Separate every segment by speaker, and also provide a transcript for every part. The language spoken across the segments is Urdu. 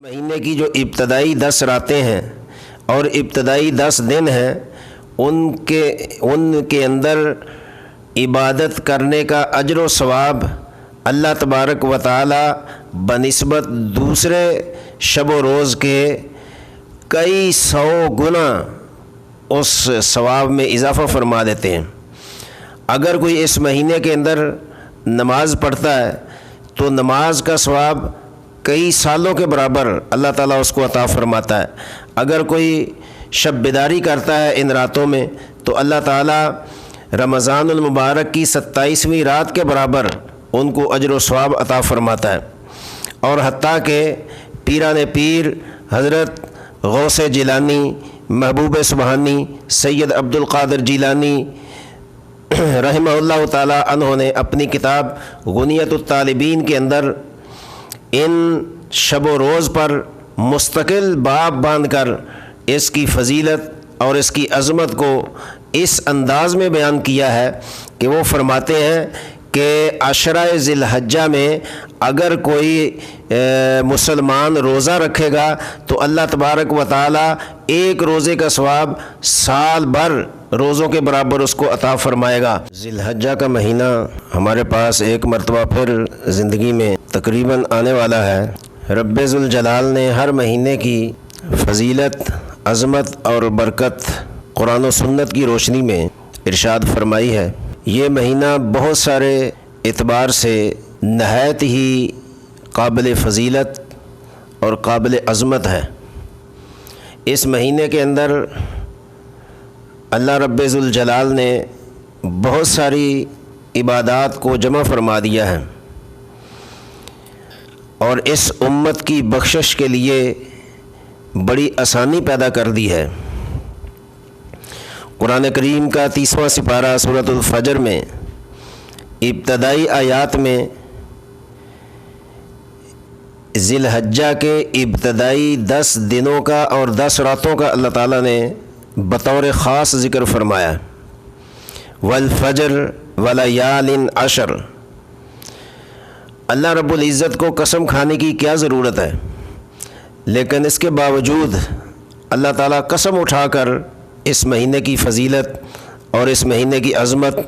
Speaker 1: مہینے کی جو ابتدائی 10 راتیں ہیں اور ابتدائی 10 دن ہیں ان کے اندر عبادت کرنے کا اجر و ثواب اللہ تبارک و تعالی بنسبت دوسرے شب و روز کے کئی سو گنا اس ثواب میں اضافہ فرما دیتے ہیں۔ اگر کوئی اس مہینے کے اندر نماز پڑھتا ہے تو نماز کا ثواب کئی سالوں کے برابر اللہ تعالیٰ اس کو عطا فرماتا ہے۔ اگر کوئی شب بیداری کرتا ہے ان راتوں میں تو اللہ تعالیٰ رمضان المبارک کی 27ویں رات کے برابر ان کو اجر و ثواب عطا فرماتا ہے۔ اور حتیٰ کہ پیران پیر حضرت غوث جیلانی محبوب سبحانی سید عبد القادر جیلانی رحمہ اللہ تعالیٰ عنہ نے اپنی کتاب غنیۃ الطالبین کے اندر ان شب و روز پر مستقل باب باندھ کر اس کی فضیلت اور اس کی عظمت کو اس انداز میں بیان کیا ہے کہ وہ فرماتے ہیں کہ عشرہ ذی الحجہ میں اگر کوئی مسلمان روزہ رکھے گا تو اللہ تبارک و تعالی ایک روزے کا ثواب سال بھر روزوں کے برابر اس کو عطا فرمائے گا۔ ذی الحجہ کا مہینہ ہمارے پاس ایک مرتبہ پھر زندگی میں تقریباً آنے والا ہے۔ رب ذوالجلال نے ہر مہینے کی فضیلت، عظمت اور برکت قرآن و سنت کی روشنی میں ارشاد فرمائی ہے۔ یہ مہینہ بہت سارے اعتبار سے نہایت ہی قابل فضیلت اور قابل عظمت ہے۔ اس مہینے کے اندر اللہ رب ذوالجلال نے بہت ساری عبادات کو جمع فرما دیا ہے اور اس امت کی بخشش کے لیے بڑی آسانی پیدا کر دی ہے۔ قرآن کریم کا 30واں سپارہ سورۃ الفجر میں ابتدائی آیات میں ذی الحجہ کے ابتدائی 10 دنوں کا اور 10 راتوں کا اللہ تعالیٰ نے بطور خاص ذکر فرمایا۔ والفجر ولیال عشر، اللہ رب العزت کو قسم کھانے کی کیا ضرورت ہے، لیکن اس کے باوجود اللہ تعالیٰ قسم اٹھا کر اس مہینے کی فضیلت اور اس مہینے کی عظمت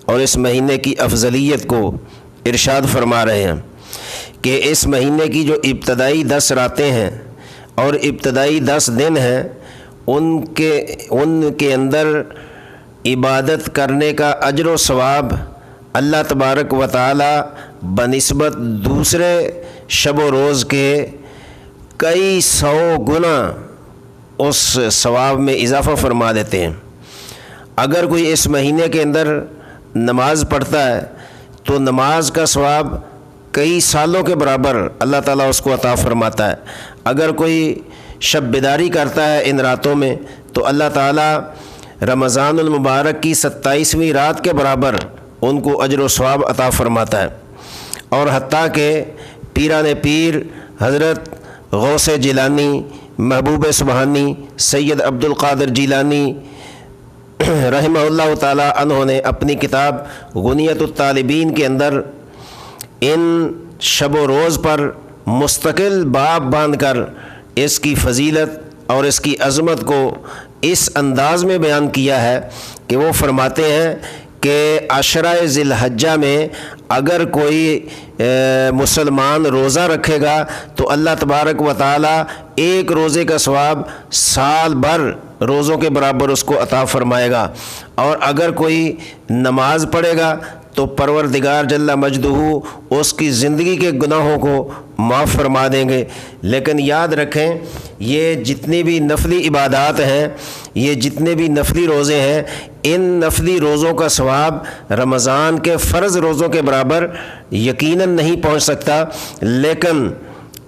Speaker 1: اور اس مہینے کی افضلیت کو ارشاد فرما رہے ہیں کہ اس مہینے کی جو ابتدائی 10 راتیں ہیں اور ابتدائی 10 دن ہیں ان کے اندر عبادت کرنے کا اجر و ثواب اللہ تبارک و تعالی بنسبت دوسرے شب و روز کے کئی سو گنا اس ثواب میں اضافہ فرما دیتے ہیں۔ اگر کوئی اس مہینے کے اندر نماز پڑھتا ہے تو نماز کا ثواب کئی سالوں کے برابر اللہ تعالیٰ اس کو عطا فرماتا ہے۔ اگر کوئی شب بیداری کرتا ہے ان راتوں میں تو اللہ تعالیٰ رمضان المبارک کی 27ویں رات کے برابر ان کو اجر و ثواب عطا فرماتا ہے۔ اور حتیٰ کہ پیران پیر حضرت غوث جیلانی محبوب سبحانی سید عبد القادر جیلانی رحمہ اللہ تعالیٰ عنہ نے اپنی کتاب غنیۃ الطالبین کے اندر ان شب و روز پر مستقل باب باندھ کر اس کی فضیلت اور اس کی عظمت کو اس انداز میں بیان کیا ہے کہ وہ فرماتے ہیں کہ عشرہ ذی الحجہ میں اگر کوئی مسلمان روزہ رکھے گا تو اللہ تبارک و تعالی ایک روزے کا ثواب سال بھر روزوں کے برابر اس کو عطا فرمائے گا۔ اور اگر کوئی نماز پڑھے گا تو پروردگار جل مجدہ اس کی زندگی کے گناہوں کو معاف فرما دیں گے۔ لیکن یاد رکھیں، یہ جتنی بھی نفلی عبادات ہیں، یہ جتنے بھی نفلی روزے ہیں، ان نفلی روزوں کا ثواب رمضان کے فرض روزوں کے برابر یقیناً نہیں پہنچ سکتا، لیکن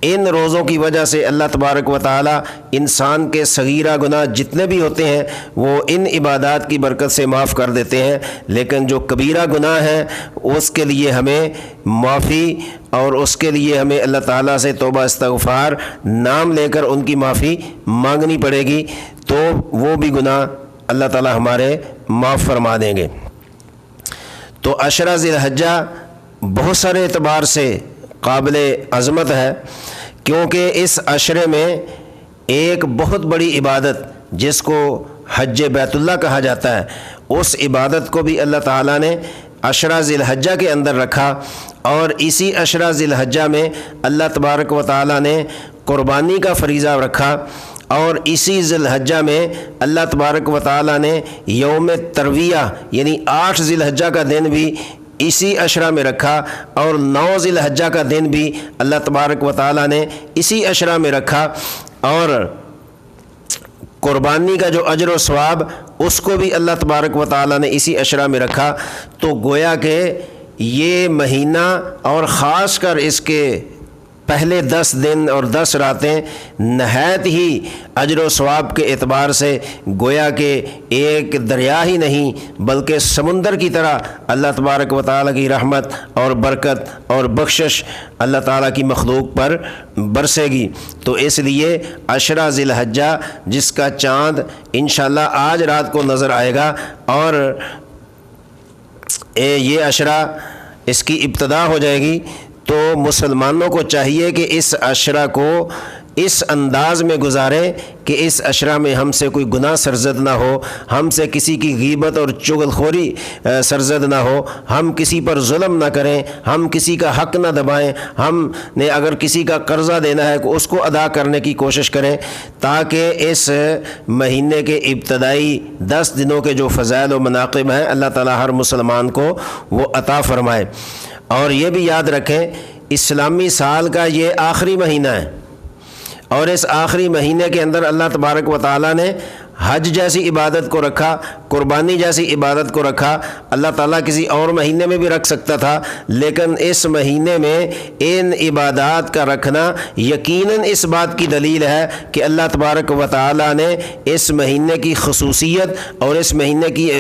Speaker 1: ان روزوں کی وجہ سے اللہ تبارک و تعالی انسان کے صغیرہ گناہ جتنے بھی ہوتے ہیں وہ ان عبادات کی برکت سے معاف کر دیتے ہیں، لیکن جو کبیرہ گناہ ہیں اس کے لیے ہمیں معافی اور اس کے لیے ہمیں اللہ تعالیٰ سے توبہ استغفار نام لے کر ان کی معافی مانگنی پڑے گی، تو وہ بھی گناہ اللہ تعالیٰ ہمارے معاف فرما دیں گے۔ تو عشرہ ذی الحجہ بہت سارے اعتبار سے قابل عظمت ہے کیونکہ اس عشرے میں ایک بہت بڑی عبادت جس کو حج بیت اللہ کہا جاتا ہے، اس عبادت کو بھی اللہ تعالیٰ نے عشرہ ذی الحجہ کے اندر رکھا، اور اسی عشرہ ذی الحجہ میں اللہ تبارک و تعالیٰ نے قربانی کا فریضہ رکھا، اور اسی ذی الحجہ میں اللہ تبارک و تعالیٰ نے یوم ترویہ یعنی 8 ذی الحجہ کا دن بھی اسی عشرہ میں رکھا، اور 9 ذی الحجہ کا دن بھی اللہ تبارک و تعالیٰ نے اسی عشرہ میں رکھا، اور قربانی کا جو اجر و ثواب اس کو بھی اللہ تبارک و تعالیٰ نے اسی عشرہ میں رکھا۔ تو گویا کہ یہ مہینہ اور خاص کر اس کے پہلے 10 دن اور 10 راتیں نہایت ہی اجر و ثواب کے اعتبار سے گویا کہ ایک دریا ہی نہیں بلکہ سمندر کی طرح اللہ تبارک و تعالیٰ کی رحمت اور برکت اور بخشش اللہ تعالیٰ کی مخلوق پر برسے گی۔ تو اس لیے عشرہ ذی الحجہ جس کا چاند انشاءاللہ آج رات کو نظر آئے گا، اور یہ عشرہ اس کی ابتدا ہو جائے گی، تو مسلمانوں کو چاہیے کہ اس عشرہ کو اس انداز میں گزاریں کہ اس عشرہ میں ہم سے کوئی گناہ سرزد نہ ہو، ہم سے کسی کی غیبت اور چغل خوری سرزد نہ ہو، ہم کسی پر ظلم نہ کریں، ہم کسی کا حق نہ دبائیں، ہم نے اگر کسی کا قرضہ دینا ہے اس کو ادا کرنے کی کوشش کریں، تاکہ اس مہینے کے ابتدائی 10 دنوں کے جو فضائل و مناقب ہیں اللہ تعالیٰ ہر مسلمان کو وہ عطا فرمائے۔ اور یہ بھی یاد رکھیں اسلامی سال کا یہ آخری مہینہ ہے، اور اس آخری مہینے کے اندر اللہ تبارک و تعالیٰ نے حج جیسی عبادت کو رکھا، قربانی جیسی عبادت کو رکھا۔ اللہ تعالیٰ کسی اور مہینے میں بھی رکھ سکتا تھا، لیکن اس مہینے میں ان عبادات کا رکھنا یقیناً اس بات کی دلیل ہے کہ اللہ تبارک و تعالیٰ نے اس مہینے کی خصوصیت اور اس مہینے کی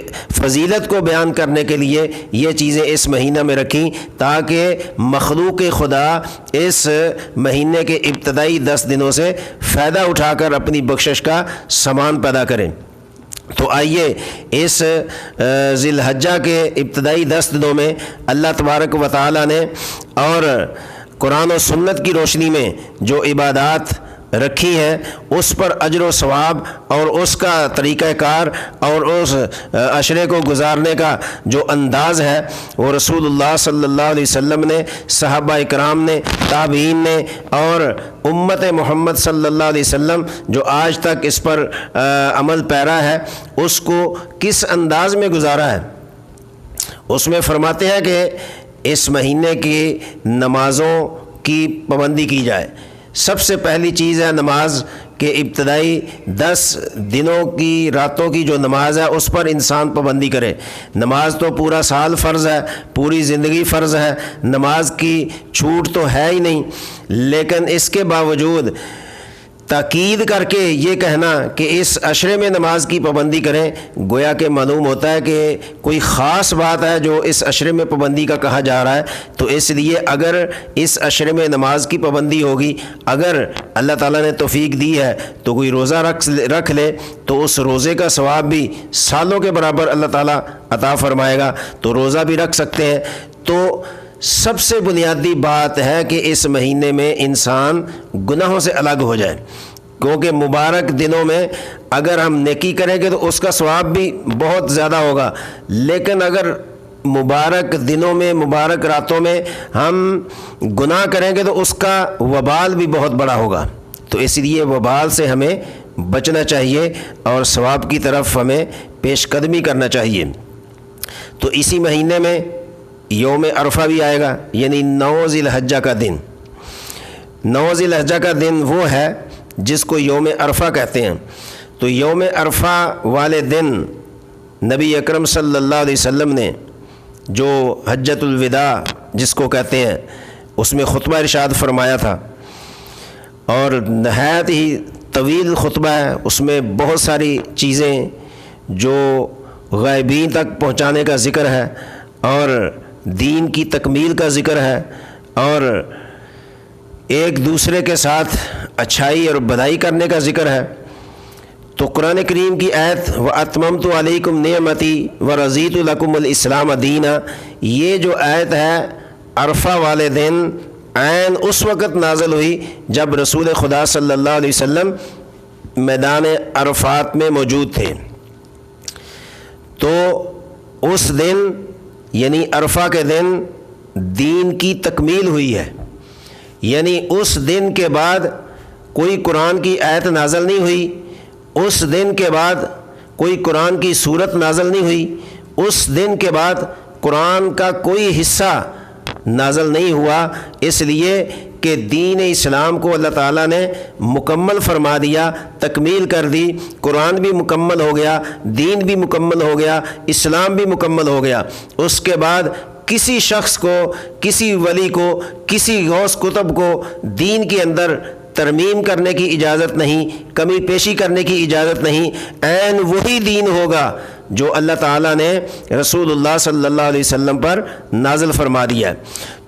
Speaker 1: فضیلت کو بیان کرنے کے لیے یہ چیزیں اس مہینہ میں رکھیں، تاکہ مخلوق خدا اس مہینے کے ابتدائی 10 دنوں سے فائدہ اٹھا کر اپنی بخشش کا سامان پیدا کریں۔ تو آئیے اس ذی الحجہ کے ابتدائی 10 دنوں میں اللہ تبارک و تعالیٰ نے اور قرآن و سنت کی روشنی میں جو عبادات رکھی ہیں اس پر اجر و ثواب اور اس کا طریقہ کار اور اس عشرے کو گزارنے کا جو انداز ہے وہ رسول اللہ صلی اللہ علیہ وسلم نے، صحابہ اکرام نے، تابعین نے اور امت محمد صلی اللہ علیہ وسلم جو آج تک اس پر عمل پیرا ہے اس کو کس انداز میں گزارا ہے۔ اس میں فرماتے ہیں کہ اس مہینے کی نمازوں کی پابندی کی جائے۔ سب سے پہلی چیز ہے نماز کہ ابتدائی 10 دنوں کی راتوں کی جو نماز ہے اس پر انسان پابندی کرے۔ نماز تو پورا سال فرض ہے، پوری زندگی فرض ہے، نماز کی چھوٹ تو ہے ہی نہیں، لیکن اس کے باوجود تاکید کر کے یہ کہنا کہ اس عشرے میں نماز کی پابندی کریں، گویا کہ معلوم ہوتا ہے کہ کوئی خاص بات ہے جو اس عشرے میں پابندی کا کہا جا رہا ہے۔ تو اس لیے اگر اس عشرے میں نماز کی پابندی ہوگی، اگر اللہ تعالیٰ نے توفیق دی ہے تو کوئی روزہ رکھ لے تو اس روزے کا ثواب بھی سالوں کے برابر اللہ تعالیٰ عطا فرمائے گا، تو روزہ بھی رکھ سکتے ہیں۔ تو سب سے بنیادی بات ہے کہ اس مہینے میں انسان گناہوں سے الگ ہو جائے، کیونکہ مبارک دنوں میں اگر ہم نیکی کریں گے تو اس کا ثواب بھی بہت زیادہ ہوگا، لیکن اگر مبارک دنوں میں مبارک راتوں میں ہم گناہ کریں گے تو اس کا وبال بھی بہت بڑا ہوگا۔ تو اس لیے وبال سے ہمیں بچنا چاہیے اور ثواب کی طرف ہمیں پیش قدمی کرنا چاہیے۔ تو اسی مہینے میں یوم عرفہ بھی آئے گا، یعنی 9 ذی الحجہ کا دن۔ 9 ذی الحجہ کا دن وہ ہے جس کو یوم عرفہ کہتے ہیں۔ تو یوم عرفہ والے دن نبی اکرم صلی اللہ علیہ وسلم نے جو حجۃ الوداع جس کو کہتے ہیں اس میں خطبہ ارشاد فرمایا تھا، اور نہایت ہی طویل خطبہ ہے، اس میں بہت ساری چیزیں جو غائبین تک پہنچانے کا ذکر ہے اور دین کی تکمیل کا ذکر ہے اور ایک دوسرے کے ساتھ اچھائی اور بدائی کرنے کا ذکر ہے۔ تو قرآن کریم کی آیت وَأَتْمَمْتُ عَلَيْكُمْ نِعْمَتِي وَرَضِيتُ لَكُمُ الْإِسْلَامَ دِينًا، یہ جو آیت ہے عرفہ والے دن عین اس وقت نازل ہوئی جب رسول خدا صلی اللہ علیہ وسلم میدان عرفات میں موجود تھے۔ تو اس دن یعنی عرفہ کے دن دین کی تکمیل ہوئی ہے، یعنی اس دن کے بعد کوئی قرآن کی آیت نازل نہیں ہوئی، اس دن کے بعد کوئی قرآن کی سورت نازل نہیں ہوئی، اس دن کے بعد قرآن کا کوئی حصہ نازل نہیں ہوا، اس لیے کہ دین اسلام کو اللہ تعالیٰ نے مکمل فرما دیا، تکمیل کر دی، قرآن بھی مکمل ہو گیا، دین بھی مکمل ہو گیا، اسلام بھی مکمل ہو گیا۔ اس کے بعد کسی شخص کو، کسی ولی کو، کسی غوث قطب کو دین کے اندر ترمیم کرنے کی اجازت نہیں، کمی پیشی کرنے کی اجازت نہیں، عین وہی دین ہوگا جو اللہ تعالیٰ نے رسول اللہ صلی اللہ علیہ وسلم پر نازل فرما دیا ہے۔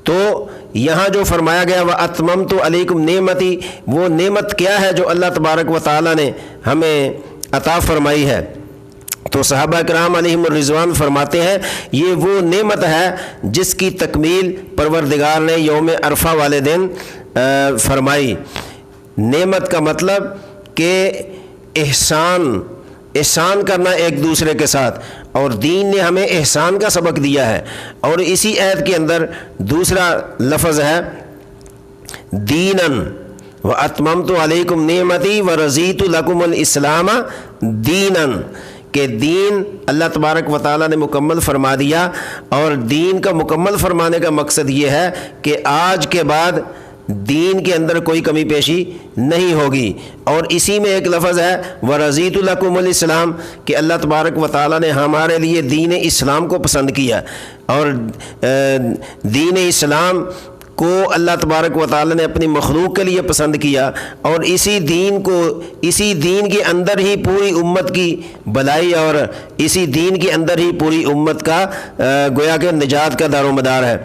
Speaker 1: تو یہاں جو فرمایا گیا وَأَتْمَمْتُ عَلَيْكُمْ نِعْمَتِي، وہ نعمت کیا ہے جو اللہ تبارک و تعالیٰ نے ہمیں عطا فرمائی ہے؟ تو صحابہ کرام علیہم الرضوان فرماتے ہیں یہ وہ نعمت ہے جس کی تکمیل پروردگار نے یوم عرفہ والے دن فرمائی۔ نعمت کا مطلب کہ احسان کرنا ایک دوسرے کے ساتھ، اور دین نے ہمیں احسان کا سبق دیا ہے۔ اور اسی آیت کے اندر دوسرا لفظ ہے دیناً وَأَتْمَمْتُ عَلَيْكُمْ نِعْمَتِي وَرَضِيتُ لَكُمُ الْإِسْلَامَ دِينًا، کہ دین اللہ تبارک و تعالیٰ نے مکمل فرما دیا، اور دین کا مکمل فرمانے کا مقصد یہ ہے کہ آج کے بعد دین کے اندر کوئی کمی پیشی نہیں ہوگی۔ اور اسی میں ایک لفظ ہے وَرَضِيتُ لَكُمُ الْإِسْلَامَ، کہ اللہ تبارک و تعالیٰ نے ہمارے لیے دین اسلام کو پسند کیا، اور دین اسلام کو اللہ تبارک و تعالیٰ نے اپنی مخلوق کے لیے پسند کیا، اور اسی دین کے اندر ہی پوری امت کی بھلائی، اور اسی دین کے اندر ہی پوری امت کا گویا کہ نجات کا دار و مدار ہے۔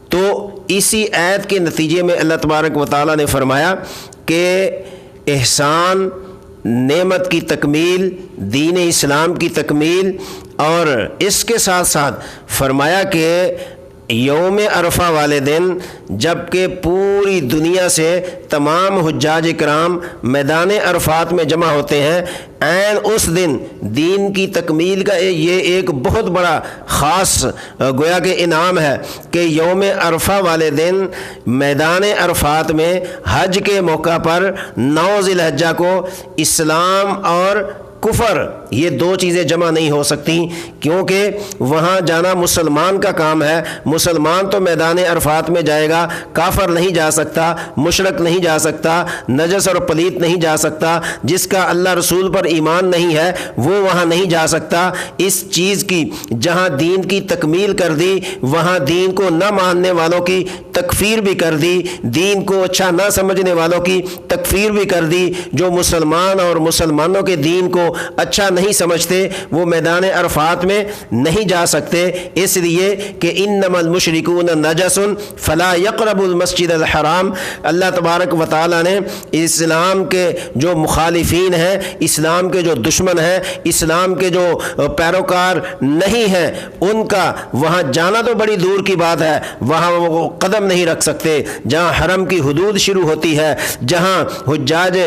Speaker 1: تو اسی آیت کے نتیجے میں اللہ تبارک و تعالیٰ نے فرمایا کہ احسان، نعمت کی تکمیل، دین اسلام کی تکمیل، اور اس کے ساتھ ساتھ فرمایا کہ یوم عرفہ والے دن جب کہ پوری دنیا سے تمام حجاج کرام میدان عرفات میں جمع ہوتے ہیں، عین اس دن دین کی تکمیل کا یہ ایک بہت بڑا خاص گویا کہ انعام ہے کہ یوم عرفہ والے دن میدان عرفات میں حج کے موقع پر 9 ذی الحجہ کو اسلام اور کفر یہ دو چیزیں جمع نہیں ہو سکتی، کیونکہ وہاں جانا مسلمان کا کام ہے۔ مسلمان تو میدان عرفات میں جائے گا، کافر نہیں جا سکتا، مشرک نہیں جا سکتا، نجس اور پلیت نہیں جا سکتا، جس کا اللہ رسول پر ایمان نہیں ہے وہ وہاں نہیں جا سکتا۔ اس چیز کی جہاں دین کی تکمیل کر دی، وہاں دین کو نہ ماننے والوں کی تکفیر بھی کر دی، دین کو اچھا نہ سمجھنے والوں کی تکفیر بھی کر دی۔ جو مسلمان اور مسلمانوں کے دین کو اچھا نہیں سمجھتے وہ میدان عرفات میں نہیں جا سکتے، اس لیے کہ انما المشرکون نجس فلا يقربوا المسجد الحرام۔ اللہ تبارک و تعالیٰ نے اسلام کے جو مخالفین ہیں، اسلام کے جو دشمن ہیں، اسلام کے جو پیروکار نہیں ہیں، ان کا وہاں جانا تو بڑی دور کی بات ہے، وہاں وہ قدم نہیں رکھ سکتے۔ جہاں حرم کی حدود شروع ہوتی ہے، جہاں حجاج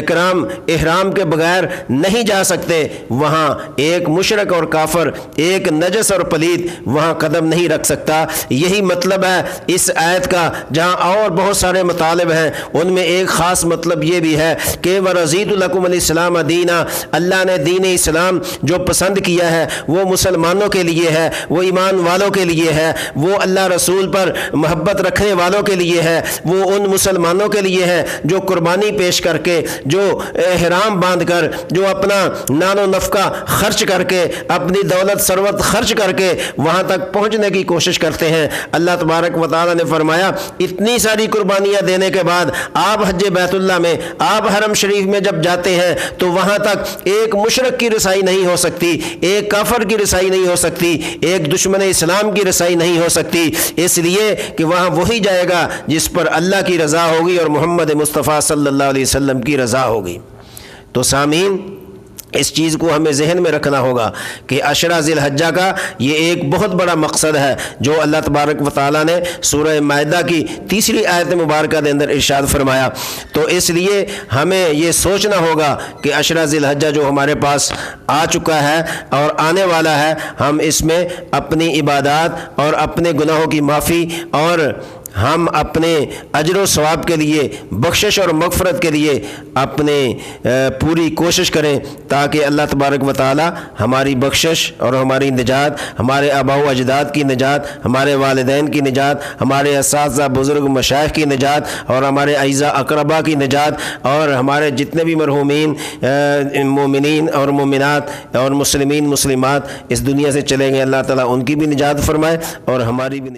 Speaker 1: کرام احرام کے بغیر نہیں جا سکتے، وہاں ایک مشرک اور کافر، ایک نجس اور پلید وہاں قدم نہیں رکھ سکتا۔ یہی مطلب ہے اس آیت کا، جہاں اور بہت سارے مطالب ہیں، ان میں ایک خاص مطلب یہ بھی ہے کہ وَرَضِيتُ لَكُمُ الْإِسْلَامَ دِينًا، اللہ نے دین اسلام جو پسند کیا ہے وہ مسلمانوں کے لیے ہے، وہ ایمان والوں کے لیے ہے، وہ اللہ رسول پر محبت رکھنے والوں کے لیے ہے، وہ ان مسلمانوں کے لیے ہے جو قربانی پیش کر کے، جو احرام باندھ کر، جو اپنا نان و نفقہ خرچ کر کے، اپنی دولت ثروت خرچ کر کے وہاں تک پہنچنے کی کوشش کرتے ہیں۔ اللہ تبارک و تعالیٰ نے فرمایا اتنی ساری قربانیاں دینے کے بعد آپ حج بیت اللہ میں، آپ حرم شریف میں جب جاتے ہیں تو وہاں تک ایک مشرک کی رسائی نہیں ہو سکتی، ایک کافر کی رسائی نہیں ہو سکتی، ایک دشمن اسلام کی رسائی نہیں ہو سکتی، اس لیے کہ وہاں وہی جائے گا جس پر اللہ کی رضا ہوگی اور محمد مصطفیٰ صلی اللہ علیہ وسلم کی رضا ہوگی۔ تو سامعین، اس چیز کو ہمیں ذہن میں رکھنا ہوگا کہ عشرہ ذی الحجہ کا یہ ایک بہت بڑا مقصد ہے جو اللہ تبارک و تعالیٰ نے سورہ مائدہ کی 3 آیت مبارکہ کے اندر ارشاد فرمایا۔ تو اس لیے ہمیں یہ سوچنا ہوگا کہ عشرہ ذی الحجہ جو ہمارے پاس آ چکا ہے اور آنے والا ہے، ہم اس میں اپنی عبادات اور اپنے گناہوں کی معافی اور ہم اپنے اجر و ثواب کے لیے، بخشش اور مغفرت کے لیے اپنے پوری کوشش کریں تاکہ اللہ تبارک و تعالی ہماری بخشش اور ہماری نجات، ہمارے آباء و اجداد کی نجات، ہمارے والدین کی نجات، ہمارے اساتذہ بزرگ مشائخ کی نجات اور ہمارے اعزاء اقربا کی نجات اور ہمارے جتنے بھی مرحومین مومنین اور مومنات اور مسلمین مسلمات اس دنیا سے چلیں گے، اللہ تعالیٰ ان کی بھی نجات فرمائے اور ہماری بھی نجات